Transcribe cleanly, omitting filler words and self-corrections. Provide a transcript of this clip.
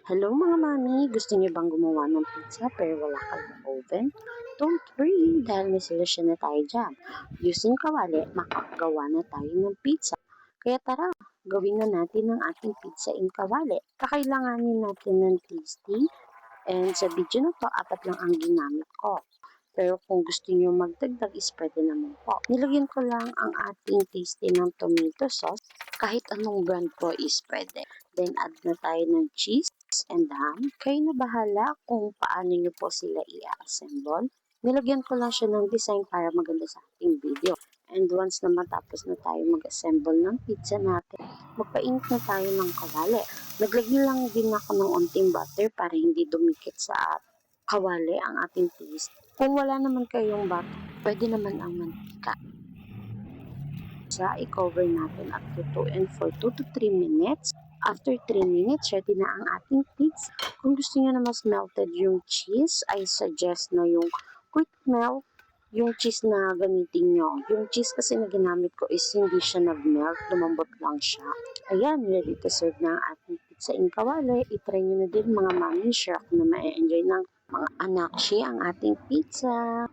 Hello mga mami, gusto niyo bang gumawa ng pizza pero wala kayong oven? Don't worry, dahil may solusyon na tayo dyan. Using kawali, makakagawa na tayo ng pizza. Kaya tara, gawin na natin ang ating pizza in kawali. Kakailanganin natin ng tasty, and sa video na to, 4 lang ang ginamit ko. Pero kung gusto niyo magdagdag is pwede naman po. Nilagyan ko lang ang ating tasty ng tomato sauce. Kahit anong brand po is pwede. Then add na tayo ng cheese and ham. Kayo na bahala kung paano niyo po sila i-assemble. Nilagyan ko lang siya ng design para maganda sa ating video. And once na matapos na tayo mag-assemble ng pizza natin, magpainit na tayo ng kawali. Naglagyan lang din ako ng unting butter para hindi dumikit sa kawali ang ating paste. Kung wala naman kayong butter, pwede naman ang mantika. I-cover natin up to 2 and for 2 to 3 minutes. After 3 minutes, ready na ang ating pizza. Kung gusto niyo na mas melted yung cheese, I suggest na yung quick melt yung cheese na gamitin nyo. Yung cheese kasi na ginamit ko is hindi siya nag-melt, lumambot lang siya. Ayan, ready to serve na ang ating pizza in kawali. I-try nyo na din mga mami, sure ako na ma-enjoy ng mga anak ang ating pizza.